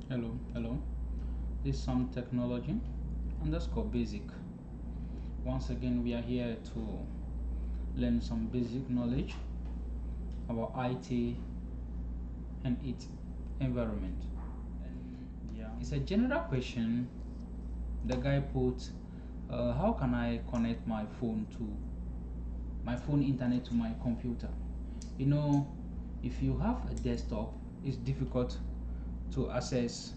Hello. This is some technology underscore basic. Once again, we are here to learn some basic knowledge about IT and its environment. And yeah, it's a general question. The guy put, how can I connect my phone internet to my computer? You know, if you have a desktop, it's difficult to access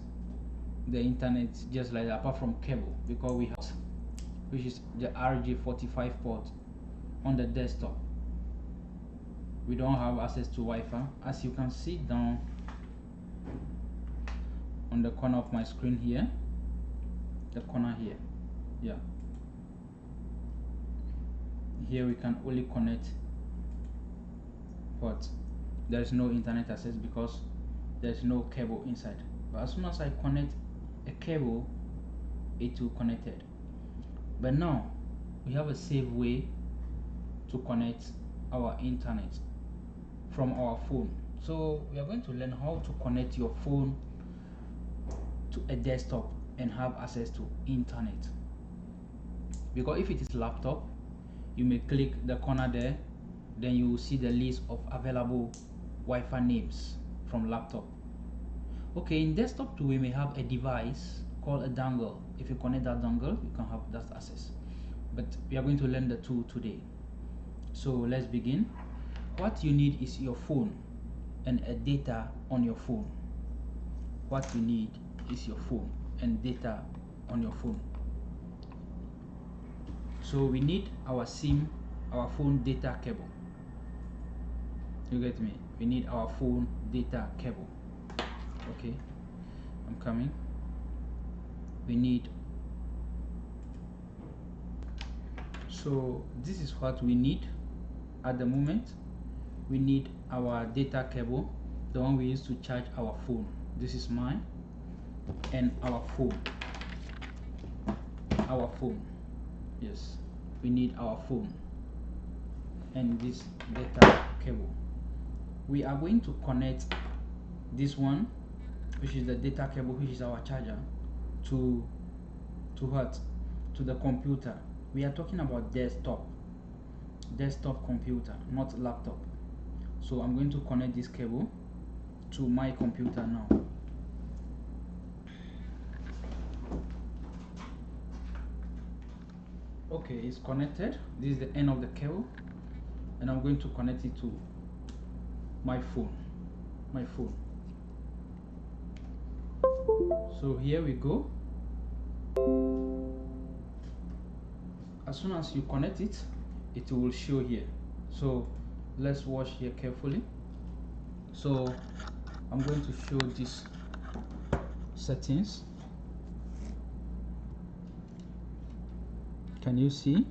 the internet just like that, apart from cable, because we have, which is the RJ45 port on the desktop. We don't have access to Wi-Fi. As you can see down on the corner of my screen here, the corner here, yeah, here we can only connect, but there's no internet access because there's no cable inside. But as soon as I connect a cable, it will connect it. But now we have a safe way to connect our internet from our phone. So we are going to learn how to connect your phone to a desktop and have access to internet. Because if it is laptop, you may click the corner there, then you will see the list of available Wi-Fi names from laptop. Okay, in desktop too, we may have a device called a dongle. If you connect that dongle, you can have that access. But we are going to learn the two today. So let's begin. What you need is your phone and a data on your phone. What you need is your phone and data on your phone. So we need our SIM, our phone data cable. You get me? We need our phone data cable. Okay, I'm coming. We need, so this is what we need at the moment. We need our data cable, the one we use to charge our phone. This is mine, and our phone. Yes, we need our phone and this data cable. We are going to connect this one, which is the data cable, which is our charger, to what? To the computer. We are talking about desktop computer, not laptop. So I'm going to connect this cable to my computer now. Okay, it's connected. This is the end of the cable, and I'm going to connect it to my phone. So here we go. As soon as you connect it, it will show here. So let's watch here carefully. So I'm going to show these settings. Can you see?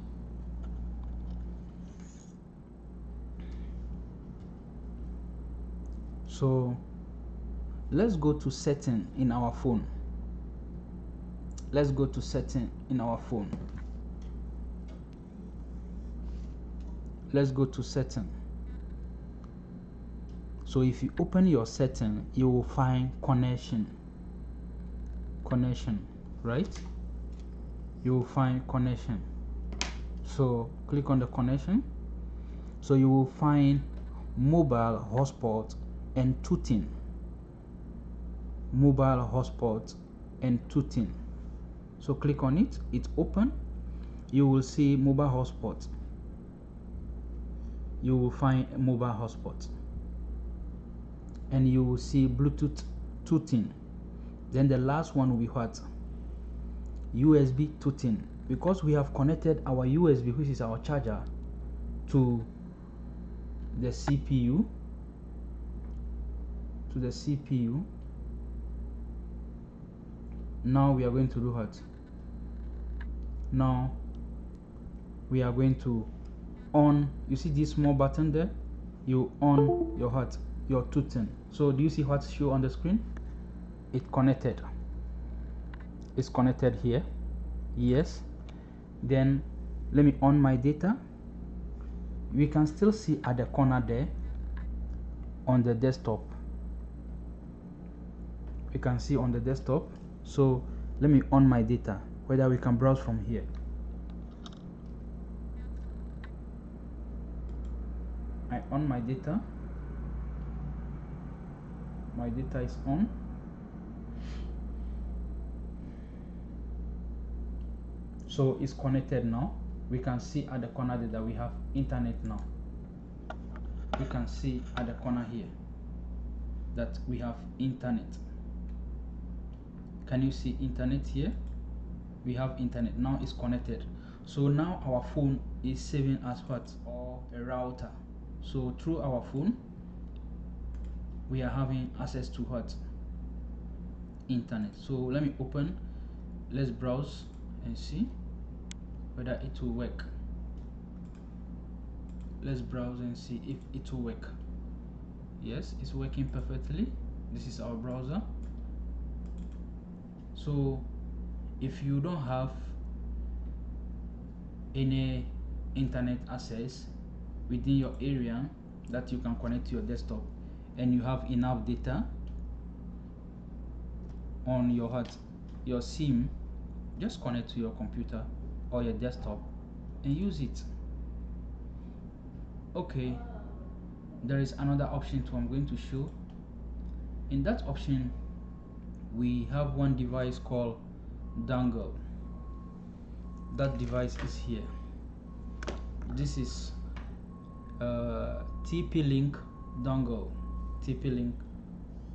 So let's go to setting in our phone. Let's go to setting in our phone. Let's go to setting. So if you open your setting, you will find connection, right? You will find connection. So click on the connection. So you will find mobile hotspot and tooting. So click on it. It's open. You will see mobile hotspot. You will find a mobile hotspot, and you will see Bluetooth tooting. Then the last one will be what? USB tooting, because we have connected our USB, which is our charger, to the CPU. Now we are going to do what? Now we are going to on, you see this small button there? You on your what? Your tooting. So do you see what's show on the screen? It's connected here. Yes. Then let me on my data. We can still see at the corner there on the desktop. we can see on the desktop. So let me on my data, whether we can browse from here. I on my data is on. So it's connected now. We can see at the corner that we have internet now. We can see at the corner here that we have internet. Can you see internet here? We have internet now. It's connected. So now our phone is saving as what? Or a router. So through our phone we are having access to what? Internet. So let me open, let's browse and see whether it will work. Let's browse and see if it will work. Yes, it's working perfectly. This is our browser. So if you don't have any internet access within your area that you can connect to your desktop, and you have enough data on your SIM, just connect to your computer or your desktop and use it. Okay, there is another option too I'm going to show. In that option we have one device called dongle. That device is here. This is TP-Link dongle. TP-Link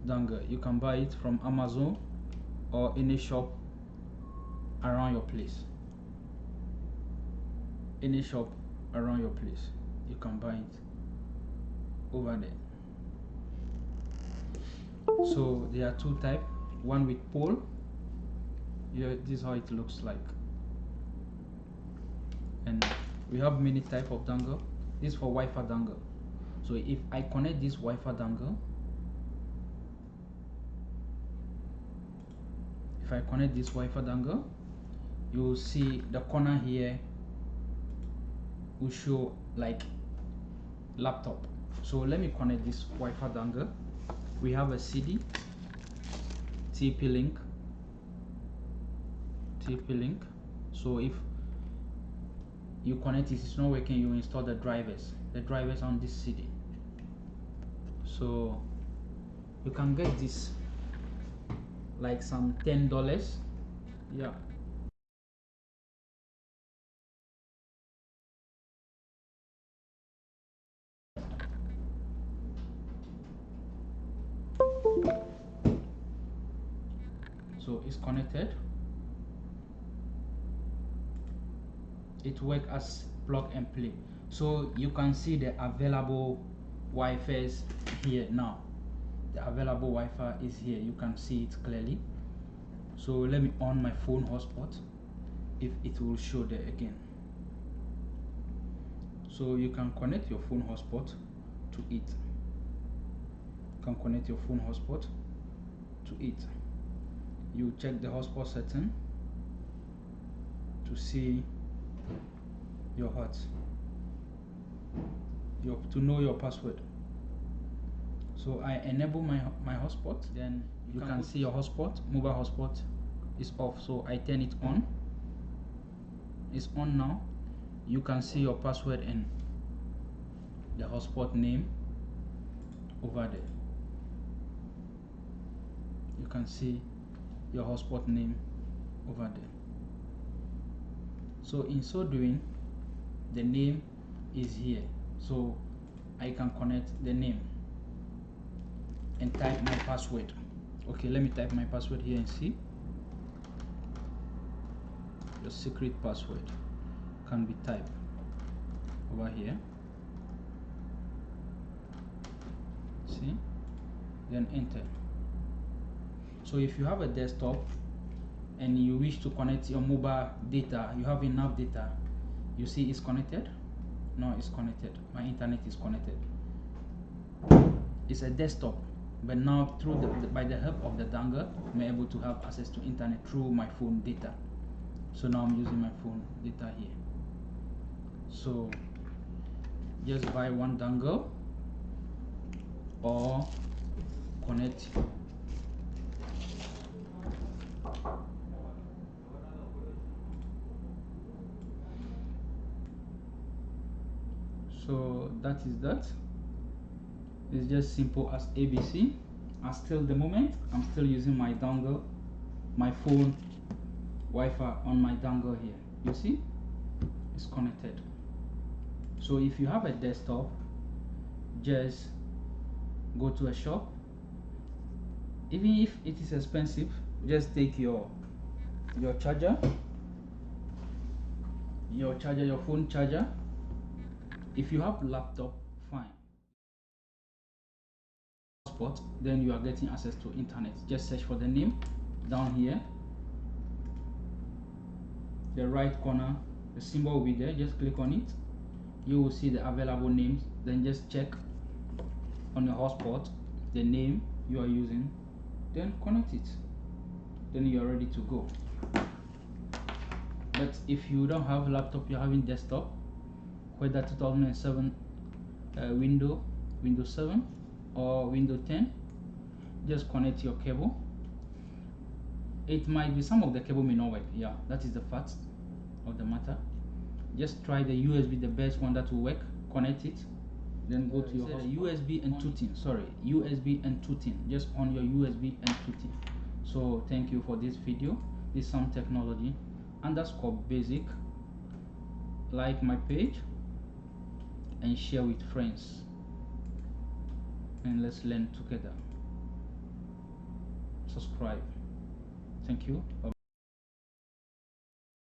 dongle. You can buy it from Amazon or any shop around your place. Any shop around your place, you can buy it over there. So there are two types, one with pole. Here, this is how it looks like. And we have many types of dongle. This is for Wi-Fi dongle. So if I connect this Wi-Fi dongle, you will see the corner here will show like laptop. So let me connect this Wi-Fi dongle. We have a CD, TP-Link. So if you connect it, it's not working, you install the drivers on this CD. So you can get this like some $10. Yeah. So it's connected. It works as plug and play. So you can see the available Wi-Fi's here now. The available Wi-Fi is here. You can see it clearly. So let me on my phone hotspot, if it will show there again. So you can connect your phone hotspot to it. You check the hotspot setting to see your to know your password. So I enable my hotspot, then you can see your hotspot, mobile hotspot is off. So I turn it on. It's on now. You can see your password and the hotspot name over there. You can see your hotspot name over there. So in so doing, the name is here. So I can connect the name and type my password. Okay, let me type my password here and see. The secret password can be typed over here. See, then enter. So if you have a desktop and you wish to connect your mobile data, you have enough data, you see it's connected. No, it's connected. My internet is connected. It's a desktop, but now through by the help of the dongle, I'm able to have access to internet through my phone data. So now I'm using my phone data here. So just buy one dongle or connect So that is that. It's just simple as ABC. And still the moment I'm still using my dongle, my phone Wi-Fi on my dongle here. You see, it's connected. So if you have a desktop, just go to a shop. Even if it is expensive, just take your charger, your phone charger. If you have laptop, fine. Hotspot, then you are getting access to internet. Just search for the name down here, the right corner, the symbol will be there. Just click on it, you will see the available names. Then just check on your hotspot the name you are using, then connect it, then you are ready to go. But if you don't have laptop, you're having desktop, whether 2007 Windows 7 or Windows 10, just connect your cable. It might be some of the cable may not work. Yeah, that is the fact of the matter. Just try the USB, the best one that will work. Connect it, then go to your USB and tuning. Sorry, USB and tuning. Just on your USB and tuning. So thank you for this video. This is some technology underscore basic. Like my page and share with friends, and let's learn together. Subscribe. Thank you. Bye.